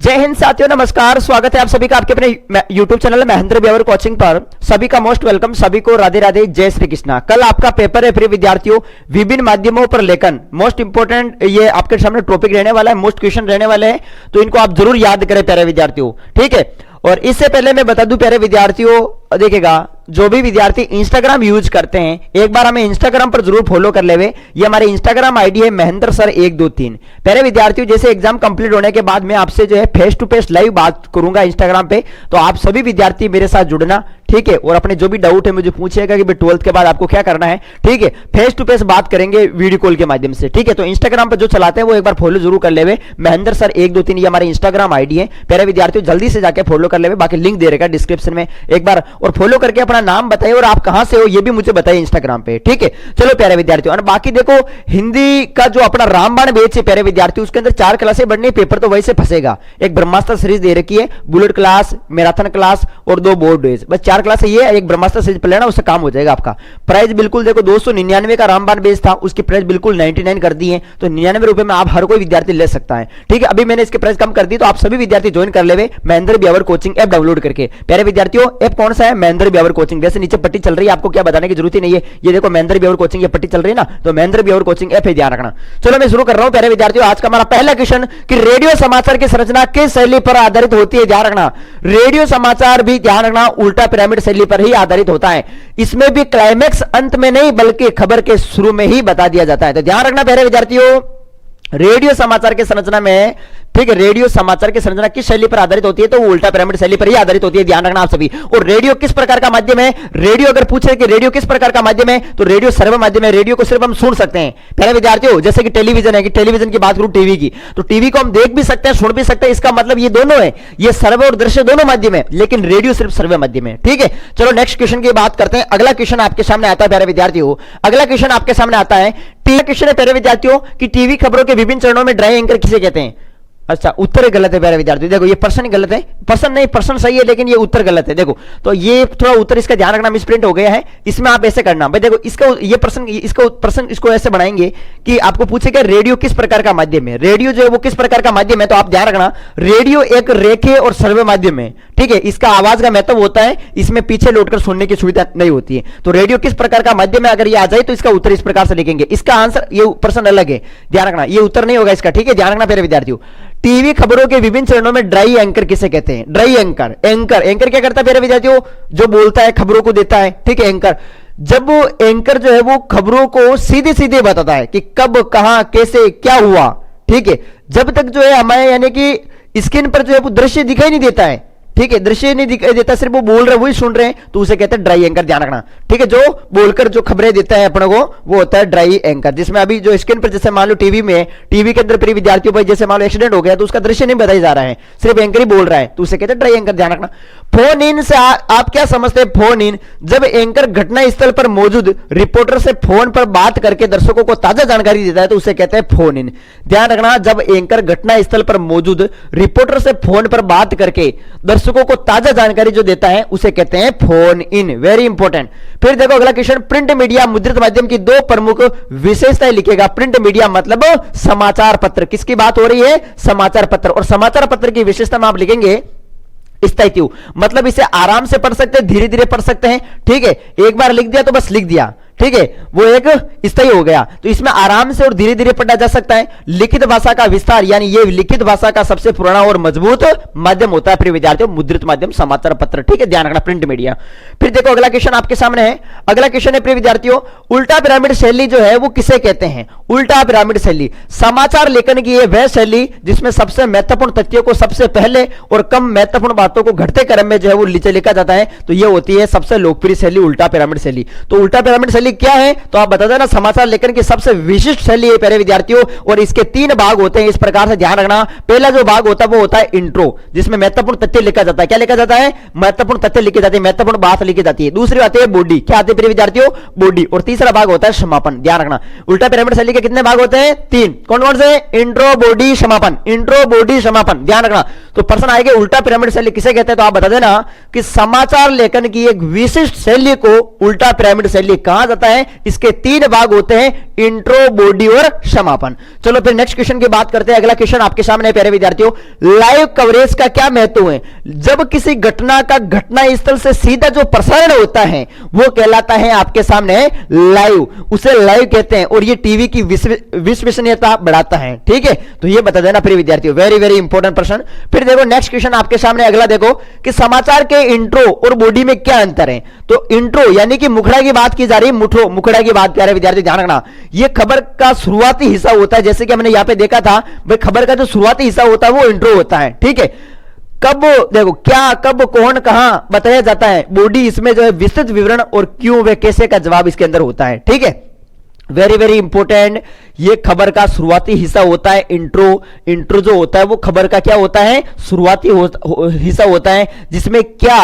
जय हिंद साथियों, नमस्कार। स्वागत है आप सभी का आपके अपने YouTube channel Mahendra Beawar coaching पर। सभी का मोस्ट वेलकम। सभी को राधे राधे, जय श्री कृष्णा। कल आपका पेपर है प्रिय विद्यार्थियों, विभिन्न माध्यमों पर लेखन। मोस्ट इंपोर्टेंट ये आपके सामने टॉपिक रहने वाला है, मोस्ट क्वेश्चन रहने वाले हैं, तो इनको आप जरूर याद करें प्यारे विद्यार्थियों, ठीक है। और इससे पहले मैं बता दूं प्यारे विद्यार्थियों, देखिएगा जो भी विद्यार्थी इंस्टाग्राम यूज करते हैं एक बार हमें इंस्टाग्राम पर जरूर फॉलो कर लेवे। ये हमारे इंस्टाग्राम आईडी है महेंद्र सर 123। प्यारे विद्यार्थियों, जैसे एग्जाम कंप्लीट होने के बाद मैं आपसे जो है फेस टू फेस लाइव बात करूंगा इंस्टाग्राम पे, तो आप सभी विद्यार्थी मेरे साथ जुड़ना, ठीक है। और अपने जो भी डाउट है मुझे पूछिएगा कि 12th के बाद आपको क्या करना है, ठीक है। फेस टू फेस बात करेंगे वीडियो कॉल के माध्यम से, ठीक है। तो इंस्टाग्राम पर जो चलाते हैं वो एक बार फॉलो जरूर कर लेवे। महेंद्र सर 123 ये हमारे इंस्टाग्राम आईडी है। प्यारे विद्यार्थियों जल्दी से जाके फॉलो कर लेवे, बाकी लिंक दे रहेगा डिस्क्रिप्शन में, एक बार और फॉलो करके अपना नाम बताइए और आप कहां से हो ये भी मुझे बताइए इंस्टाग्राम पे, ठीक है। चलो प्यारे विद्यार्थियों, और बाकी देखो हिंदी का जो अपना रामबाण बैच है प्यारे विद्यार्थियों, उसके अंदर 4 क्लासें बढ़नी, पेपर तो वही से फंसेगा। एक ब्रह्मास्त्र सीरीज दे रखी है, बुलेट क्लास, मैराथन क्लास और 2 बोर्ड डेज, बस 4 क्लासें ये है। एक ब्रह्मास्त्र सीरीज पढ़ लेना, उससे काम हो जाएगा आपका। प्राइस बिल्कुल देखो 299 का रामबाण बैच था, उसकी प्राइस बिल्कुल 99 कर दी है, तो 99 रुपए में आप हर कोई विद्यार्थी ले सकता है, ठीक है। अभी मैंने इसके प्राइस कम कर दी, तो आप सभी विद्यार्थी ज्वाइन कर लेवे Mahendra Beawar coaching app download करके। प्यारे विद्यार्थियों ऐप कौन सा है? महेंद्र ब्यावर कोचिंग। जैसे नीचे पट्टी चल रही है, आपको क्या बताने की जरूरत ही नहीं है, ये देखो महेंद्र ब्यावर कोचिंग ये पट्टी चल रही है ना, तो महेंद्र ब्यावर कोचिंग ऐप है, ध्यान रखना। चलो मैं शुरू कर रहा हूं प्यारे विद्यार्थियों। आज का हमारा पहला क्वेश्चन कि रेडियो समाचार की संरचना किस शैली पर आधारित होती है, ध्यान रखना। रेडियो समाचार भी ध्यान रखना उल्टा पिरामिड शैली पर ही आधारित होता है। इसमें भी क्लाइमैक्स अंत में नहीं बल्कि खबर के शुरू में ही बता दिया जाता है, तो ध्यान रखना प्यारे विद्यार्थियों। रेडियो समाचार की संरचना में, ठीक है, रेडियो समाचार की संरचना किस शैली पर आधारित होती है, तो वो उल्टा पिरामिड शैली पर ही आधारित होती है, ध्यान रखना आप सभी। और रेडियो किस प्रकार का माध्यम है? रेडियो अगर पूछे कि रेडियो किस प्रकार का माध्यम है, तो रेडियो सर्व माध्यम है। रेडियो को सिर्फ हम सुन सकते हैं प्यारे विद्यार्थियों, जैसे कि टेलीविजन है, कि टेलीविजन की बात करूं टीवी की, तो टीवी को हम देख भी सकते हैं, सुन भी सकते हैं, इसका मतलब ये दोनों है, ये सर्व और दृश्य दोनों माध्यम है, लेकिन रेडियो सिर्फ सर्व माध्यम है, ठीक है। चलो नेक्स्ट क्वेश्चन की बात करते हैं। अगला क्वेश्चन आपके सामने आता है प्यारे विद्यार्थियों, अगला क्वेश्चन आपके सामने आता है, क्वेश्चन है प्यारे विद्यार्थियों कि टीवी खबरों के विभिन्न चरणों में ड्राई एंकर किसे कहते हैं? अच्छा, उत्तर गलत है प्यारे विद्यार्थियों। देखो ये प्रश्न गलत है, प्रश्न नहीं, प्रश्न सही है लेकिन ये उत्तर गलत है। देखो तो ये थोड़ा उत्तर इसका ध्यान रखना, मिसप्रिंट हो गया है, इसमें आप ऐसे करना भाई। देखो इसका ये प्रश्न, इसका प्रश्न इसको ऐसे बनाएंगे कि आपको पूछेगा रेडियो किस प्रकार का माध्यम है। रेडियो जो है वो किस प्रकार का माध्यम है, तो आप ध्यान रखना रेडियो एक रेखे और सर्वे माध्यम है, ठीक है। इसका आवाज का महत्व होता है, इसमें पीछे लौटकर सुनने की सुविधा नहीं होती है। तो रेडियो किस प्रकार का माध्यम है, अगर ये आ जाए तो इसका उत्तर इस प्रकार से लिखेंगे। इसका आंसर, ये प्रश्न अलग है, ध्यान रखना, ये उत्तर नहीं होगा इसका, ठीक है, ध्यान रखना प्यारे विद्यार्थियों। टीवी खबरों के विभिन्न चरणों में ड्राई एंकर किसे कहते हैं? ड्राई एंकर, एंकर क्या करता है प्यारे विद्यार्थियों? जो बोलता है, खबरों को देता है, ठीक है, एंकर। जब वो एंकर जो है वो खबरों को सीधे सीधे बताता है कि कब, कहां, कैसे, क्या हुआ, ठीक है। जब तक जो है हमें यानी कि स्क्रीन पर जो है वो दृश्य दिखाई नहीं देता है, ठीक है, दृश्य नहीं दिखाई देता, सिर्फ वो बोल रहे वही सुन रहे हैं, तो उसे कहते हैं ड्राई एंकर, ध्यान रखना, ठीक है। जो बोलकर जो खबरें देता है अपने को वो होता है ड्राई एंकर। जिसमें अभी जो स्क्रीन पर जैसे मान लो टीवी में, टीवी के अंदर प्रिय विद्यार्थियों भाई जैसे मान लो एक्सीडेंट हो गया तो उसका दृश्य नहीं बताया जा रहा है, सिर्फ एंकर ही बोल रहा है, तो उसे कहते हैं ड्राई एंकर, ध्यान रखना। फोन इन से आप क्या समझते हैं? फोन इन, जब एंकर घटना स्थल पर मौजूद रिपोर्टर से फोन पर बात करके दर्शकों को ताजा जानकारी देता है तो उसे कहते हैं फोन इन, ध्यान रखना। जब एंकर घटना स्थल पर मौजूद रिपोर्टर से फोन पर बात करके दर्शकों को ताजा जानकारी जो देता है उसे कहते हैं फोन इन, वेरी इंपॉर्टेंट। फिर देखो अगला क्वेश्चन, प्रिंट मीडिया मुद्रित माध्यम की 2 प्रमुख विशेषताएं लिखेगा। प्रिंट मीडिया मतलब समाचार पत्र, किसकी बात हो रही है? समाचार पत्र। और समाचार पत्र की विशेषता में आप लिखेंगे स्थायित्व, मतलब इसे आराम से पढ़ सकते हैं, धीरे धीरे पढ़ सकते हैं, ठीक है। एक बार लिख दिया तो बस लिख दिया, ठीक है, वो एक स्थायी हो गया, तो इसमें आराम से और धीरे धीरे पढ़ा जा सकता है। लिखित भाषा का विस्तार, यानी ये लिखित भाषा का सबसे पुराना और मजबूत माध्यम होता है प्रिय विद्यार्थियों, मुद्रित माध्यम समाचार पत्र, ठीक है, ध्यान रखना, प्रिंट मीडिया। फिर देखो अगला क्वेश्चन आपके सामने है, अगला क्वेश्चन है प्रिय विद्यार्थियों, उल्टा पिरामिड शैली जो है वो किसे कहते हैं? उल्टा पिरामिड शैली, समाचार लेखन की वह शैली जिसमें सबसे महत्वपूर्ण तथ्यों को सबसे पहले और कम महत्वपूर्ण बातों को घटते क्रम में जो है वो नीचे लिखा जाता है, तो ये होती है सबसे लोकप्रिय शैली उल्टा पिरामिड शैली। तो उल्टा पिरामिड शैली क्या है, तो आप बता देना। समाचार लेखन की सबसे विशिष्ट शैली है प्यारे विद्यार्थियों, और इसके 3 भाग होते हैं, इस प्रकार से ध्यान रखना। पहला जो भाग होता है वो होता है इंट्रो, जिसमें महत्वपूर्ण तथ्य लिखा जाता है। क्या लिखा जाता है? महत्वपूर्ण तथ्य लिखे जाते हैं, महत्वपूर्ण बात लिखी जाती है। दूसरी आती है बॉडी, क्या आती है प्रिय विद्यार्थियों? बॉडी। और तीसरा भाग होता है समापन, ध्यान रखना। उल्टा पिरामिड शैली के कितने भाग होते हैं? 3। कौन कौन से? इंट्रो, बॉडी, समापन, इंट्रो, बॉडी, समापन, ध्यान रखना। तो प्रश्न आएगा उल्टा पिरामिड शैली किसे कहते हैं, तो आप बता देना कि समाचार लेखन की एक विशिष्ट शैली को उल्टा पिरामिड शैली कहा जाता है। इसके 3 भाग होते हैं, इंट्रो, बॉडी और समापन। चलो फिर नेक्स्ट क्वेश्चन की बात करते हैं। अगला क्वेश्चन आपके सामने है प्यारे विद्यार्थियों, लाइव कवरेज का क्या महत्व है। जब किसी घटना का घटना स्थल से सीधा जो प्रसारण होता है वो कहलाता है आपके सामने लाइव, उसे लाइव कहते हैं और ये टीवी की विश्वसनीयता बढ़ाता है। ठीक है, तो ये बता देना प्रिय विद्यार्थियों, वेरी वेरी इंपॉर्टेंट प्रश्न। फिर देखो नेक्स्ट क्वेश्चन आपके सामने अगला देखो कि समाचार के इंट्रो और बॉडी में क्या अंतर है। तो इंट्रो यानी कि मुखड़ा की बात की जा रही है, मुखड़ा की बात प्यारे विद्यार्थी ध्यान रखना, ये खबर का शुरुआती हिस्सा होता है। जैसे कि हमने यहां पे देखा था भाई, खबर का जो शुरुआती हिस्सा होता है वो इंट्रो होता है। ठीक है, कब देखो क्या, कब, कौन, कहां बताया जाता है। बॉडी इसमें जो है विस्तृत विवरण और क्यों व कैसे का जवाब इसके अंदर होता है। ठीक है, वेरी वेरी इंपॉर्टेंट, ये खबर का शुरुआती हिस्सा होता है इंट्रो जो होता है वो खबर का क्या होता है, शुरुआती हिस्सा होता है, जिसमें क्या,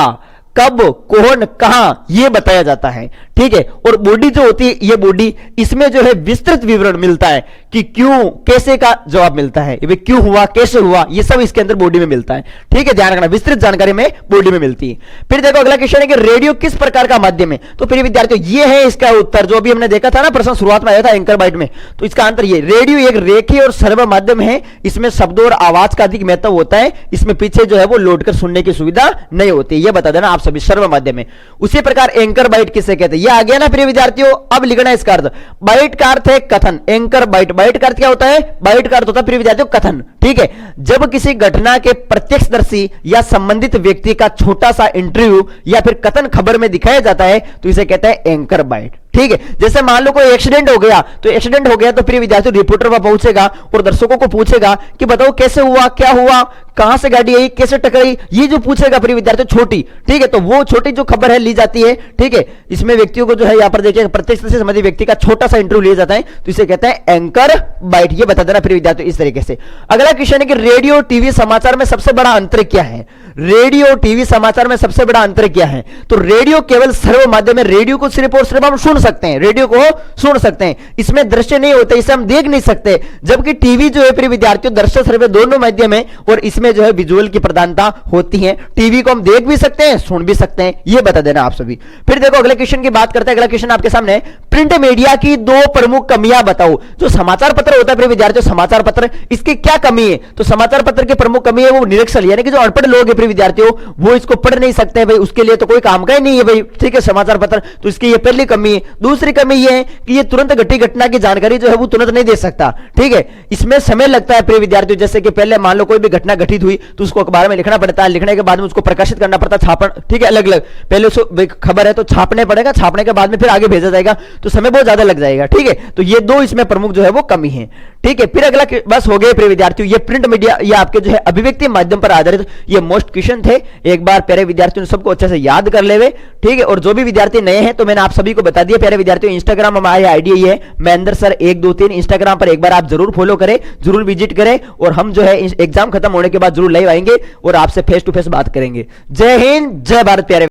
कब, कौन, कहां ये बताया जाता है। ठीक है, और बॉडी जो होती है ये बॉडी, इसमें जो है विस्तृत विवरण मिलता है कि क्यों कैसे का जवाब मिलता है, ये क्यों हुआ, कैसे हुआ, ये सब इसके अंदर बॉडी में मिलता है। ठीक है, ध्यान रखना, विस्तृत जानकारी में बॉडी में मिलती है। फिर देखो अगला क्वेश्चन है कि रेडियो किस प्रकार का माध्यम है। तो प्रिय विद्यार्थियों ये है इसका उत्तर, जो अभी हमने देखा था ना प्रश्न शुरुआत में आया था एंकर बाइट में, तो इसका आंसर ये, रेडियो एक रेखीय और सर्व माध्यम है। इसमें शब्दों और आवाज का अधिक महत्व होता है। इसमें पीछे जो है वो लोड कर सुनने की सुविधा नहीं होती, ये बता देना आप सभी, सर्व माध्यम है। उसी प्रकार एंकर बाइट किसे कहते हैं, ये आ गया ना प्रिय विद्यार्थियों। अब लिखना इसका अर्थ, बाइट का अर्थ है कथन, एंकर बाइट, बाइट का अर्थ क्या होता है, बाइट का अर्थ होता है प्रिय विद्यार्थियों कथन। ठीक है, जब किसी घटना के प्रत्यक्षदर्शी या संबंधित व्यक्ति का छोटा सा इंटरव्यू या फिर कथन खबर में दिखाया जाता है तो इसे कहते हैं एंकर बाइट। ठीक है, जैसे मान लो कोई एक्सीडेंट हो गया, तो एक्सीडेंट हो गया तो प्रिय विद्यार्थी रिपोर्टर वहां पहुंचेगा और दर्शकों को पूछेगा कि बताओ कैसे हुआ, क्या हुआ, कहां से गाड़ी आई, कैसे टकराई, ये जो पूछेगा प्रिय विद्यार्थी छोटी। ठीक है, तो वो छोटी जो खबर है ली जाती है। ठीक है, इसमें व्यक्तियों को जो है यहां पर देखिए प्रत्यक्ष से संबंधित व्यक्ति का छोटा सा इंटरव्यू लिया जाता है, तो इसे कहते हैं एंकर बाइट। ये बता देना प्रिय विद्यार्थी इस तरीके से। अगला क्वेश्चन है कि रेडियो टीवी समाचार में सबसे बड़ा अंतर क्या है। रेडियो टीवी समाचार में सबसे बड़ा अंतर क्या है। तो रेडियो केवल सर्व माध्यम है, रेडियो को सिर्फ और सिर्फ हम सुन सकते हैं, रेडियो को सुन सकते हैं, इसमें दृश्य नहीं होते, इसे हम देख नहीं सकते। जबकि टीवी जो है प्रिय विद्यार्थियों दृश्य श्रव्य दोनों माध्यम है और इसमें जो है विजुअल की प्रधानता होती है। टीवी को हम देख भी सकते हैं, सुन भी सकते हैं, ये बता देना आप सभी। फिर देखो अगले क्वेश्चन की बात करते हैं। अगला क्वेश्चन आपके सामने, प्रिंट मीडिया की 2 प्रमुख कमियां बताओ। जो समाचार पत्र होता है प्रिय विद्यार्थियों, समाचार पत्र, इसकी क्या कमी है। तो समाचार पत्र की प्रमुख कमी है वो निरक्षर, यानी कि जो अनपढ़ लोग हैं प्रिय विद्यार्थियों वो इसको पढ़ नहीं सकते भाई, उसके लिए तो कोई काम का ही नहीं है भाई। ठीक है, समाचार पत्र, तो इसकी ये पहली कमी है। दूसरी कमी ये है कि ये तुरंत घटी घटना की जानकारी जो है वो तुरंत नहीं दे सकता। ठीक है, इसमें समय लगता है प्रिय विद्यार्थियों, जैसे कि पहले मान लो कोई भी घटना घटित हुई तो उसको अखबार में लिखना पड़ता है, लिखने के बाद में उसको प्रकाशित करना पड़ता है, छापन। ठीक है, अलग अलग, पहले उसको खबर है तो छापने पड़ेगा, छापने के बाद में फिर आगे भेजा जाएगा, तो समय बहुत ज्यादा लग जाएगा। ठीक है, तो ये 2 इसमें प्रमुख जो है वो कमी है। ठीक है, फिर अगला बस हो गए प्रिय विद्यार्थियों, ये प्रिंट मीडिया, ये आपके जो है अभिव्यक्ति माध्यम पर आधारित ये मोस्ट क्वेश्चन थे। एक बार प्यारे विद्यार्थियों ने सबको अच्छे से याद कर लेवे। ठीक है, और जो भी विद्यार्थी नए हैं तो मैंने आप सभी को बता दिया प्यारे विद्यार्थियों, इंस्टाग्राम हमारी आईडी ये है महेंद्र सर 123, इंस्टाग्राम पर एक बार आप जरूर फॉलो करें, जरूर विजिट करें, और हम जो है एग्जाम खत्म होने के बाद जरूर लाइव आएंगे और आपसे फेस टू फेस बात करेंगे। जय हिंद, जय भारत प्यारे।